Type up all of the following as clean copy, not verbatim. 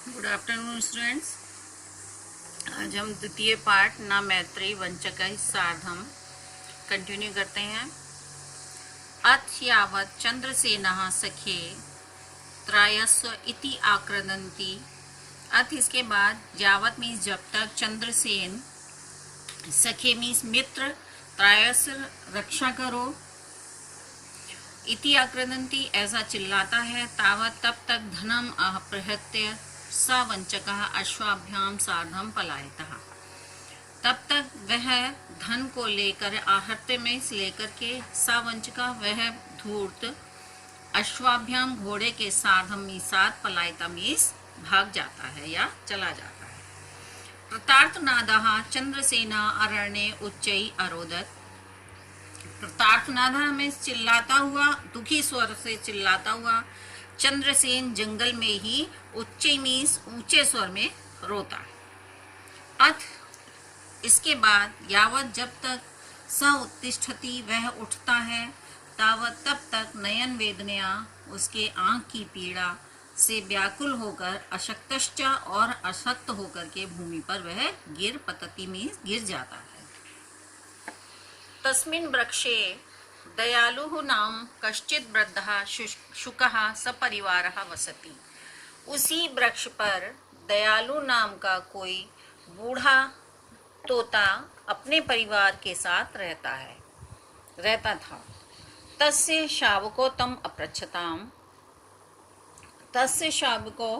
Good afternoon students. आज हम द्वितीय पाठ ना मैत्री वंचक सार्धम कंटिन्यू करते हैं। अथ यावत् चंद्रसेनः सखे त्रायस्व इति आक्रदन्ति। अथ इसके बाद यावत मीन्स जब तक, चंद्रसेन सखे मीन्स मित्र, त्रायस्व रक्षा करो, इति आक्रदन्ति ऐसा चिल्लाता है, तावत तब तक धनम अपहृत्य स वंचकः अश्वाभ्याम सार्धम पलायतः। तब तक वह धन को लेकर आहत्य में लेकर के स वंचका वह धूर्त अश्वाभ्याम घोड़े के सार्धम साथ पलायता मीस भाग जाता है या चला जाता है। कृतार्थनादः चंद्रसेना अरण्ये उच्चैः अरोदत। कृतार्थनाद में चिल्लाता हुआ, दुखी स्वर से चिल्लाता हुआ चंद्रसेन जंगल में ही उच्चे मीन्स ऊंचे स्वर में रोता है। अथ इसके बाद यावत जब तक स उत्तिष्ठति वह उठता है, तावत तब तक नयन वेदनया उसके आंख की पीड़ा से व्याकुल होकर अशक्तश्च और अशक्त होकर के भूमि पर वह गिर पतति मीन्स गिर जाता है। तस्मिन् वृक्षे दयालुः नाम कश्चित् वृद्धः शुकः सपरिवारः वसति। उसी वृक्ष पर दयालु नाम का कोई बूढ़ा तोता अपने परिवार के साथ रहता था। तस्य शावको तम अपृच्छताम। तस्य शावको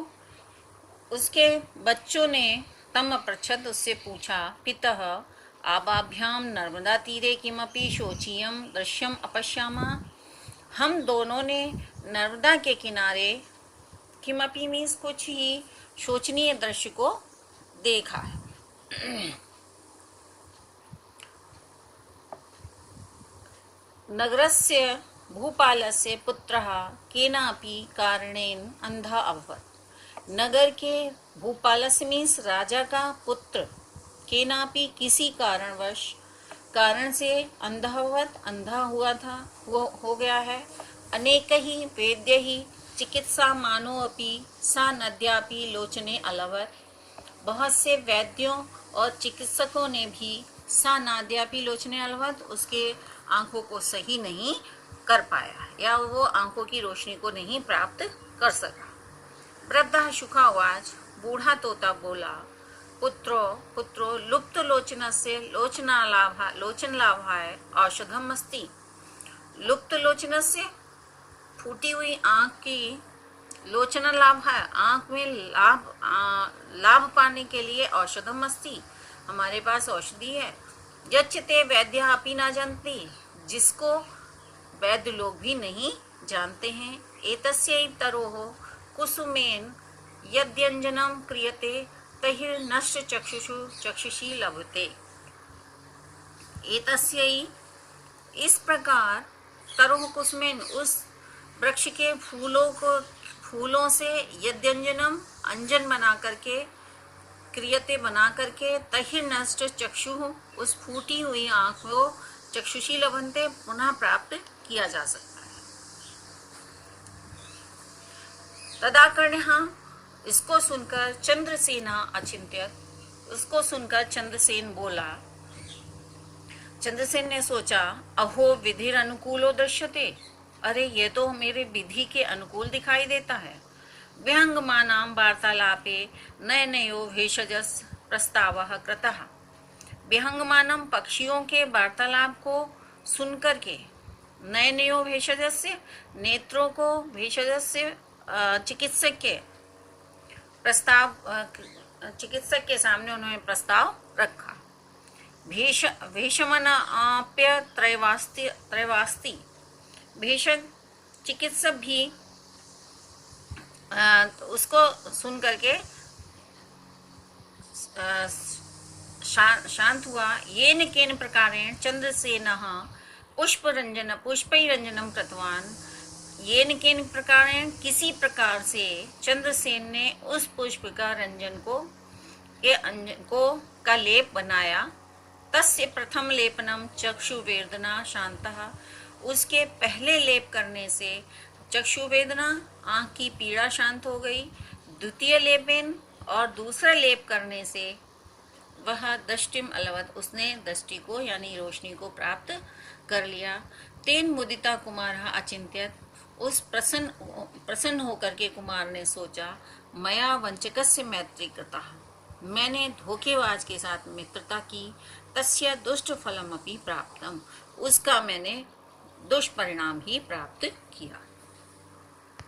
उसके बच्चों ने तम अपृच्छत उससे पूछा, पितः आबाभ्याम नर्मदा तीरे किमपि शोचीयम दृश्यम अपश्यामा। हम दोनों ने नर्मदा के किनारे किमपि मीन्स कुछ ही शोचनीय दृश्य को देखा है। नगरस्य भूपालस्य पुत्रः केनापि कारणेन अंधा अभवत्। नगर के भूपालस्य मीन्स राजा का पुत्र केनापि किसी कारण से अंधा हुआ था, हो गया है। अनेक ही वेद्य ही चिकित्सा मानो अपि सा नद्यापि लोचने अलवत। बहुत से वैद्यों और चिकित्सकों ने भी सा नद्यापि लोचने अलवत उसके आंखों को सही नहीं कर पाया या वो आंखों की रोशनी को नहीं प्राप्त कर सका। वृद्ध शुकावाच, बूढ़ा तोता बोला, पुत्रो लुप्त लोचनस्य लोचन लाभाय औषधम अस्ति। लुप्त लोचनस्य फूटी हुई आंख की लोचन लाभ है, आंख में लाभ पाने के लिए औषधम अस्ति, हमारे पास औषधि है। यच्चते वैद्य अपि न जानती, जिसको वैद्य लोग भी नहीं जानते हैं। एतस्यैव तरोः कुसुमेन यद्यंजनम क्रियते तहिर नष्ट चक्षुषी लभते। एतस्यैव इस प्रकार तरोह कुसुमेन उस वृक्ष के फूलों से यद्यंजनम अंजन बना करके क्रियते बना करके तहिर नष्ट चक्षु उस फूटी हुई आँख को चक्षुषी लभंते पुनः प्राप्त किया जा सकता है। तदाकर्ण्यः इसको सुनकर चंद्रसेना अचिंत्यत, उसको सुनकर चंद्रसेन बोला, चंद्रसेन ने सोचा, अहो विधिर अनुकूलो दृश्यते, अरे ये तो मेरे विधि के अनुकूल दिखाई देता है। विहंगमानां वार्तालापे नयनयो भेषजस प्रस्तावः कृतः। विहंगमानम पक्षियों के वार्तालाप को सुनकर के, नयनयो भेषजस्य नेत्रों को, भेषजस्य चिकित्सक के प्रस्ताव, चिकित्सक के सामने उन्होंने प्रस्ताव रखा। भेषमनाप्य त्रैवास्ति, भेषज चिकित्सक भी उसको सुन करके शांत हुआ। येन केन प्रकारेण चंद्रसेनः पुष्पैरंजनं कृतवान्। येन केन प्रकारेण किसी प्रकार से चंद्रसेन ने उस पुष्प का रंजन का लेप बनाया। तस्य प्रथम लेपनम चक्षु वेदना शांतः, उसके पहले लेप करने से चक्षु वेदना आँख की पीड़ा शांत हो गई। द्वितीय लेपेन और दूसरा लेप करने से वह दृष्टिम अलवत, उसने दृष्टि को यानी रोशनी को प्राप्त कर लिया। तेन मुदिता कुमार अचिंत्यत, उस प्रसन्न होकर के कुमार ने सोचा, मया वंचकस्य मैत्री कृता, मैंने धोखेबाज के साथ मित्रता की, तस्य दुष्ट फलम अपि प्राप्तम, उसका मैंने दुष्परिणाम ही प्राप्त किया।